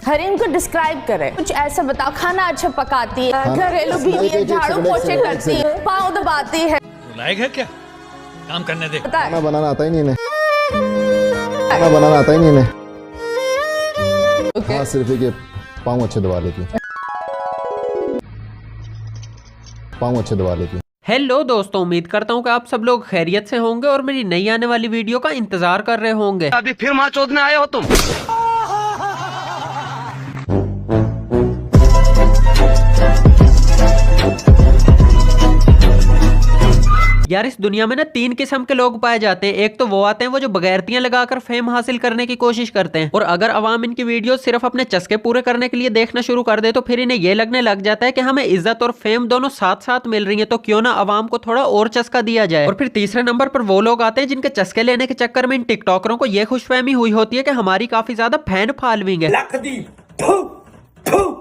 हरीम को डिस्क्राइब करे, कुछ ऐसा बताओ। खाना अच्छा पकाती है, घरेलू बीवी है, झाड़ू पोछे करती है, पाँव दबाती है। लायक है क्या काम करने दे। खाना बनाना आता ही नहीं इन्हें, खाना बनाना आता ही नहीं इन्हें। हाँ, सिर्फ ये पाँव अच्छे दबा लेती, पाँव अच्छे दबा लेती। हेलो दोस्तों, उम्मीद करता हूँ कि आप सब लोग खैरियत से होंगे और मेरी नई आने वाली वीडियो का इंतजार कर रहे होंगे। अभी फिर माँ चोदने आए हो तुम। यार इस दुनिया में ना 3 किस्म के लोग पाए जाते हैं। एक तो वो आते हैं वो जो बगैरतियां लगाकर फेम हासिल करने की कोशिश करते हैं, और अगर अवाम इनकी वीडियो सिर्फ अपने चस्के पूरे करने के लिए देखना शुरू कर दे तो फिर इन्हें ये लगने लग जाता है कि हमें इज्जत और फेम दोनों साथ साथ मिल रही है, तो क्यों ना अवाम को थोड़ा और चस्का दिया जाए। और फिर तीसरे नंबर पर वो लोग आते हैं जिनके चस्के लेने के चक्कर में इन टिकटॉकरों को ये खुशफहमी हुई होती है कि हमारी काफी ज्यादा फैन फॉलोइंग है।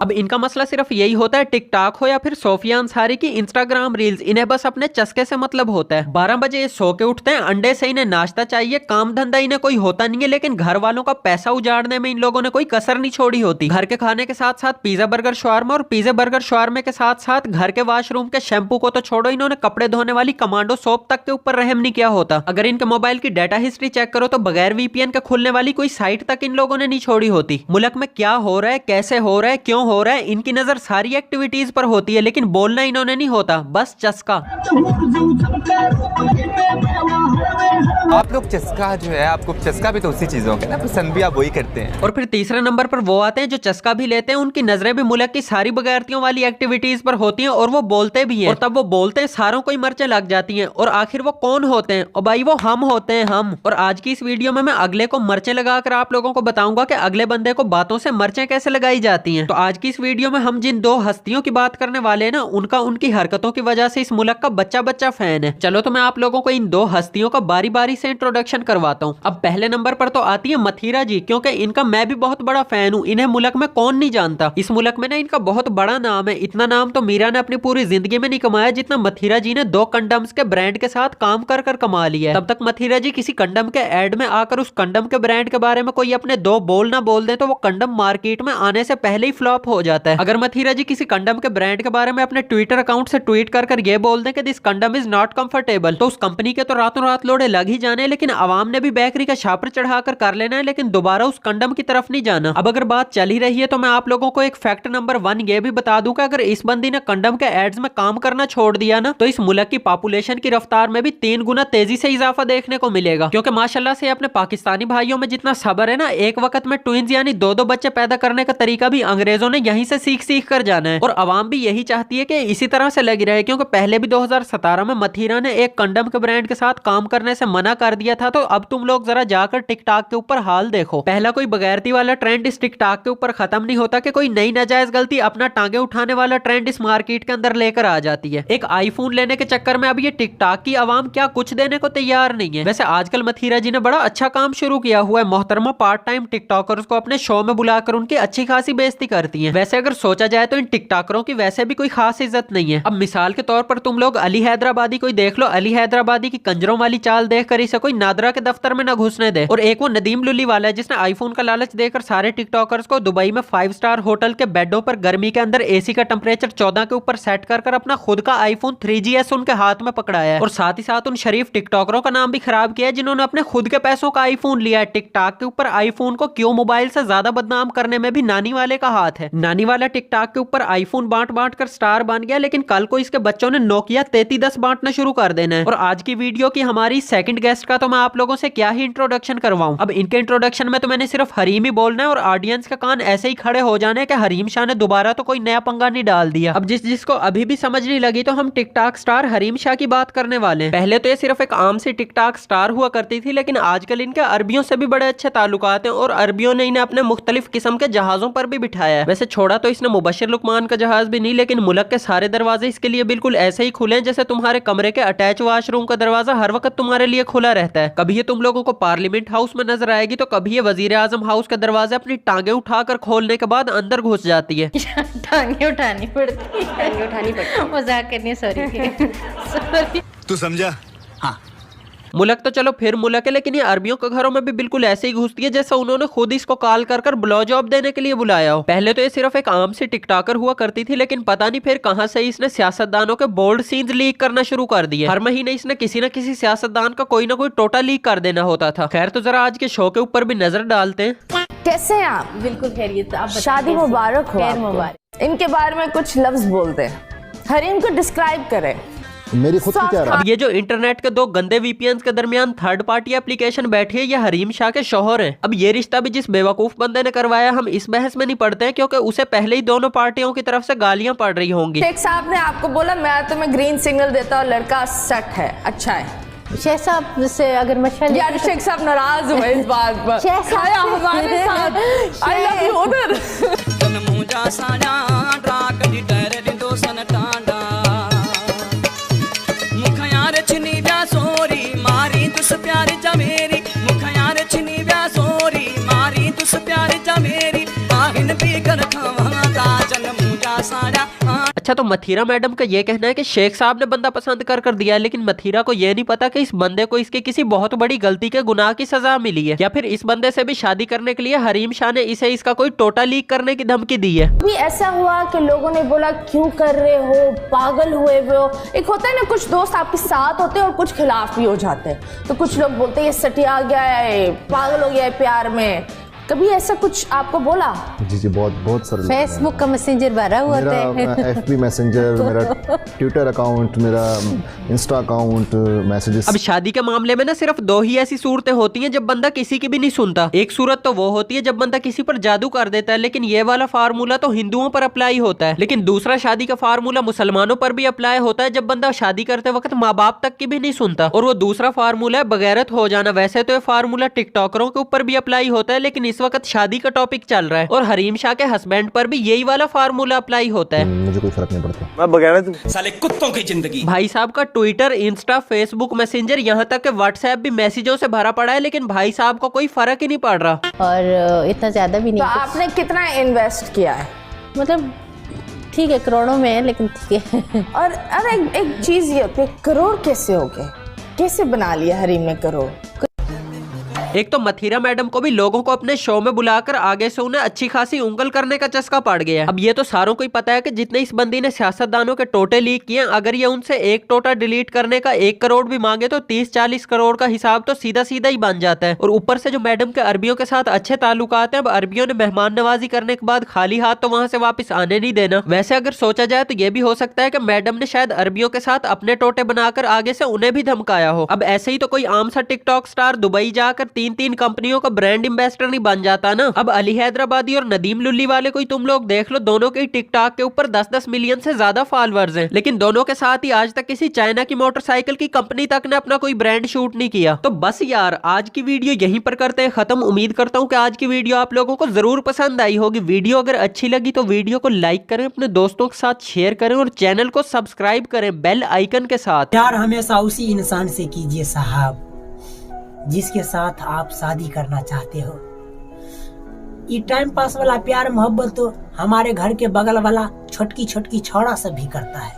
अब इनका मसला सिर्फ यही होता है, टिकटॉक हो या फिर सोफिया अंसारी की इंस्टाग्राम रील्स, इन्हें बस अपने चस्के से मतलब होता है। 12 बजे ये सो के उठते हैं, अंडे से इन्हें नाश्ता चाहिए, काम धंधा इन्हें कोई होता नहीं है, लेकिन घर वालों का पैसा उजाड़ने में इन लोगों ने कोई कसर नहीं छोड़ी होती। घर के खाने के साथ साथ पिज्जा बर्गर शवारमा, और पिज्जा बर्गर शवारमे के साथ साथ घर के वॉशरूम के शैम्पू को तो छोड़ो, इन्होंने कपड़े धोने वाली कमांडो सोप तक के ऊपर रहम नहीं किया होता। अगर इनके मोबाइल की डाटा हिस्ट्री चेक करो तो बगैर वीपीएन के खुलने वाली कोई साइट तक इन लोगों ने नहीं छोड़ी होती। मुल्क में क्या हो रहा है, कैसे हो रहा है, क्यों हो रहा है, इनकी नजर सारी एक्टिविटीज पर होती है, लेकिन बोलना इन्होंने नहीं होता, बस चस्का। आप लोग चस्का जो है, आपको चस्का भी तो उसी चीजों के ना, पसंद भी आप वही करते हैं। और फिर तीसरे नंबर पर वो आते हैं जो चस्का भी लेते हैं, उनकी नजरें भी मुल्क की सारी बगैरतियों वाली एक्टिविटीज पर होती हैं, और वो बोलते भी हैं, और तब वो बोलते हैं सारों को ही मर्चें लग जाती हैं। और आखिर वो कौन होते हैं? और भाई वो हम होते हैं, हम। और आज की इस वीडियो में मैं अगले को मर्चें लगाकर आप लोगों को बताऊंगा कि अगले बंदे को बातों से मर्चें कैसे लगाई जाती हैं। तो आज की इस वीडियो में हम जिन 2 हस्तियों की बात करने वाले हैं ना, उनका उनकी हरकतों की वजह से इस मुल्क का बच्चा बच्चा फैन है। चलो तो मैं आप लोगों को इन 2 हस्तियों का बारी बारी से इंट्रोडक्शन करवाता हूँ। अब पहले नंबर पर तो आती है मथीरा जी, क्योंकि इनका मैं भी बहुत बड़ा फैन हूँ। इन्हें मुल्क में कौन नहीं जानता। इस मुल्क में ना इनका बहुत बड़ा नाम है। इतना नाम तो मीरा ने अपनी पूरी जिंदगी में नहीं कमाया जितना मथीरा जी ने 2 कंडम्स के ब्रांड के साथ काम कर कर कमा लिया है। तब तक मथीरा जी किसी कंडम के एड में आकर उस कंडम के ब्रांड के बारे में कोई अपने 2 बोल ना बोल दे तो वो कंडम मार्केट में आने से पहले ही फ्लॉप हो जाता है। अगर मथीरा जी किसी कंडम के ब्रांड के बारे में अपने ट्विटर अकाउंट से ट्वीट कर कर ये बोल दें कि this condom is not comfortable, तो उस कंपनी के तो रातों रात लोड़े लग ही जाने, लेकिन आवाम ने भी बेकरी का छापर चढ़ाकर कर लेना है, लेकिन दोबारा उस कंडम की तरफ नहीं जाना। अब अगर बात चल ही रही है तो मैं आप लोगों को एक फैक्ट नंबर 1 ये भी बता दूं कि अगर इस बंदी ने कंडम के एड्स में काम करना छोड़ दिया ना, तो इस मुल्क की पॉपुलेशन की रफ्तार में भी 3 गुना तेजी से इजाफा देखने को मिलेगा। क्योंकि माशाल्लाह से अपने पाकिस्तानी भाइयों में जितना सब्र है ना, एक वक्त में ट्विंस यानी 2-2 बच्चे पैदा करने का तरीका भी अंग्रेजों ने यहीं से सीख सीख कर जाना है, और आवाम भी यही चाहती है कि इसी तरह से लगी रहे। क्योंकि पहले भी 2017 में मथीरा ने एक कंडम के ब्रांड के साथ काम करने से मना कर दिया था। तो अब तुम लोग जरा जाकर टिकटॉक के ऊपर हाल देखो। पहला कोई बगैरती वाला ट्रेंड इस टिकटॉक के ऊपर खत्म नहीं होता कि कोई नई नाजायज गलती अपना टांगे उठाने वाला ट्रेंड इस मार्केट के अंदर लेकर आ जाती है। एक आईफोन लेने के चक्कर में अब ये टिकटॉक की आवाम क्या कुछ देने को तैयार नहीं है। वैसे आजकल मथीरा जी ने बड़ा अच्छा काम शुरू किया हुआ है। मोहतरमा पार्ट टाइम टिकटॉकर्स को अपने शो में बुलाकर उनकी अच्छी खासी बेइज्जती करती है। वैसे अगर सोचा जाए तो इन टिकटॉकरों की वैसे भी कोई खास इज्जत नहीं है। अब मिसाल के तौर पर तुम लोग अली हैदराबादी को देख लो। अली हैदराबादी की कंजरों वाली चाल देखकर इसे कोई नादरा के दफ्तर में ना घुसने दे। और एक वो नदीम लुली वाला है जिसने आईफोन का लालच देकर सारे टिकटॉकर्स को दुबई में 5 स्टार होटल के बेडों पर गर्मी के अंदर एसी का टेम्परेचर 14 के ऊपर सेट कर अपना खुद का आईफोन 3GS उनके हाथ में पकड़ाया है। और साथ ही साथ उन शरीफ टिकटॉकरों का नाम भी खराब किया है जिन्होंने अपने खुद के पैसों का आईफोन लिया है। टिकटॉक के ऊपर आईफोन को क्यों मोबाइल से ज्यादा बदनाम करने में भी नानी वाले का हाथ है। नानी वाला टिकटॉक के ऊपर आईफोन बांट बांट कर स्टार बन गया, लेकिन कल को इसके बच्चों ने नोकिया 3310 बांटना शुरू कर देना है। और आज की वीडियो की हमारी सेकंड गेस्ट का तो मैं आप लोगों से क्या ही इंट्रोडक्शन करवाऊं। अब इनके इंट्रोडक्शन में तो मैंने सिर्फ हरीम ही बोलना है और ऑडियंस का कान ऐसे ही खड़े हो जाने कि हरीम शाह ने दोबारा तो कोई नया पंगा नहीं डाल दिया। अब जिसको अभी भी समझ नहीं लगी तो हम टिकटॉक स्टार हरीम शाह की बात करने वाले हैं। पहले तो ये सिर्फ एक आम सी टिकटॉक स्टार हुआ करती थी, लेकिन आजकल इनके अरबियों से भी बड़े अच्छे ताल्लुकात हैं और अरबियों ने इन्हें अपने मुख्तलिफ किस्म के जहाजों पर भी बिठाया है। वैसे छोड़ा तो इसने मुबशिर लुकमान का जहाज भी नहीं, लेकिन मुल्क के सारे दरवाजे इसके लिए बिल्कुल ऐसे ही खुले जैसे तुम्हारे कमरे के अटैच वॉशरूम का दरवाजा हर वक्त तुम्हारे लिए खुला रहता है। कभी ये तुम लोगों को पार्लियामेंट हाउस में नजर आएगी तो कभी ये वजीर आजम हाउस का दरवाजा अपनी टांगे उठाकर खोलने के बाद अंदर घुस जाती है। टांगे उठानी पड़ती है, टांगे उठानी पड़ती है। मजाक करनी, सॉरी। तू समझा? हाँ। मुलक तो चलो फिर मुलक है, लेकिन ये अरबियों के घरों में भी बिल्कुल ऐसे ही घुसती है जैसा उन्होंने खुद इसको कॉल कर ब्लो जॉब देने के लिए बुलाया हो। पहले तो ये सिर्फ एक आम सी टिकटॉकर हुआ करती थी, लेकिन पता नहीं फिर कहां से इसने सियासतदानों के बोल्ड सीन्स लीक करना शुरू कर दिए। हर महीने इसने किसी न किसी सियासतदान का कोई ना कोई टोटा लीक कर देना होता था। खैर तो जरा आज के शो के ऊपर भी नजर डालते हैं। कैसे हैं आप? बिल्कुल खैरियत। आप बताइए। शादी मुबारक हो। खैर मुबारक। इनके बारे में कुछ लफ्ज बोलते हैं, हरीम को डिस्क्राइब करें। मेरी खुद की क्या राय? अब ये जो इंटरनेट के दो गंदे वीपीएन के दरमियान थर्ड पार्टी एप्लीकेशन बैठी है, ये हरीम शाह के शौहर हैं। अब ये रिश्ता भी जिस बेवकूफ बंदे ने करवाया, हम इस बहस में नहीं पड़ते हैं क्योंकि उसे पहले ही दोनों पार्टियों की तरफ से गालियां पड़ रही होंगी। शेख साहब ने आपको बोला मैं तुम्हें ग्रीन सिग्नल देता हूँ, लड़का सेट है, अच्छा है। शेख साहब से अगर मशवरा यार शेख साहब नाराज हुए इस बात पर। शेख साहब आया हमारे साथ। I love you उधर। अच्छा तो मथीरा मैडम का ये कहना है कि शेख साहब ने बंदा पसंद कर दिया है, लेकिन मथीरा को ये नहीं पता कि इस बंदे को इसके किसी बहुत बड़ी गलती के गुनाह की सजा मिली है, या फिर इस बंदे से भी शादी करने के लिए हरीम शाह ने इसे इसका कोई टोटा लीक करने की धमकी दी है। भी ऐसा हुआ कि लोगों ने बोला क्यों कर रहे हो, पागल हुए हो। एक होता है ना, कुछ दोस्त आपके साथ होते हैं और कुछ खिलाफ भी हो जाते हैं। तो कुछ लोग बोलते हैं ये सटिया गया है, पागल हो गया है प्यार में। कभी ऐसा कुछ आपको बोला? जी बहुत सारे फेसबुक का मैसेंजर भरा हुआ मेरा है। FB मैसेंजर, मेरा ट्विटर अकाउंट, मेरा इंस्टा अकाउंट, मैसेजेस। अब शादी के मामले में ना सिर्फ दो ही ऐसी सूरतें होती हैं जब बंदा किसी की भी नहीं सुनता। एक सूरत तो वो होती है जब बंदा किसी पर जादू कर देता है, लेकिन ये वाला फार्मूला तो हिंदुओं पर अप्लाई होता है। लेकिन दूसरा शादी का फार्मूला मुसलमानों पर भी अप्लाई होता है जब बंदा शादी करते वक्त माँ बाप तक की भी नहीं सुनता, और वो दूसरा फार्मूला है बगैरत हो जाना। वैसे तो ये फार्मूला टिकटॉकरों के ऊपर भी अप्लाई होता है, लेकिन इस वक्त शादी का टॉपिक चल रहा है और हरीम शाह के हस्बैंड पर भी यही वाला फार्मूला अप्लाई होता है। मुझे कोई फर्क नहीं पड़ता। मैं बगैरत साले कुत्तों की जिंदगी। भाई साहब का ट्विटर, इंस्टा, फेसबुक मैसेंजर, यहाँ तक कि व्हाट्सएप भी मैसेजों से भरा पड़ा है, लेकिन भाई साहब को कोई फर्क ही नहीं पड़ रहा। और इतना ज्यादा भी तो नहीं। आपने कितना इन्वेस्ट किया है? मतलब ठीक है, करोड़ों में है, लेकिन ठीक है। और अरे एक चीज ये होती है, करोड़ कैसे हो गए, कैसे बना लिया हरीम ने करोड़? एक तो मथीरा मैडम को भी लोगों को अपने शो में बुलाकर आगे से उन्हें अच्छी खासी उंगल करने का चस्का पड़ गया। अब ये तो सारों को ही पता है कि जितने इस बंदी ने सियासतदानों के टोटे लीक किए, अगर ये उनसे एक टोटा डिलीट करने का 1 करोड़ भी मांगे तो 30-40 करोड़ का हिसाब तो सीधा सीधा ही बन जाता है। और ऊपर से जो मैडम के अरबियों के साथ अच्छे ताल्लुकात हैं, अब अरबियों ने मेहमान नवाजी करने के बाद खाली हाथ तो वहां से वापस आने नहीं देना। वैसे अगर सोचा जाए तो ये भी हो सकता है कि मैडम ने शायद अरबियों के साथ अपने टोटे बनाकर आगे से उन्हें भी धमकाया हो। अब ऐसे ही तो कोई आम सा टिकटॉक स्टार दुबई जाकर 3-3 कंपनियों का ब्रांड एम्बेसडर नहीं बन जाता ना। अब अली हैदराबादी और नदीम लुल्ली वाले कोई तुम लोग देख लो, दोनों के टिकटॉक के ऊपर 10-10 मिलियन से ज्यादा फॉलोअर्स हैं, लेकिन दोनों के साथ ही आज तक किसी चाइना की मोटरसाइकिल की कंपनी तक ने अपना कोई ब्रांड शूट नहीं किया। तो बस यार आज की वीडियो यहीं पर करते हैं खत्म। उम्मीद करता हूँ कि आज की वीडियो आप लोगों को जरूर पसंद आई होगी। वीडियो अगर अच्छी लगी तो वीडियो को लाइक करें, अपने दोस्तों के साथ शेयर करें और चैनल को सब्सक्राइब करें बेल आइकन के साथ। प्यार हमेशा उसी इंसान से कीजिए साहब जिसके साथ आप शादी करना चाहते हो। ये टाइम पास वाला प्यार मोहब्बत तो हमारे घर के बगल वाला छोटकी छोटकी छौड़ा सब भी करता है।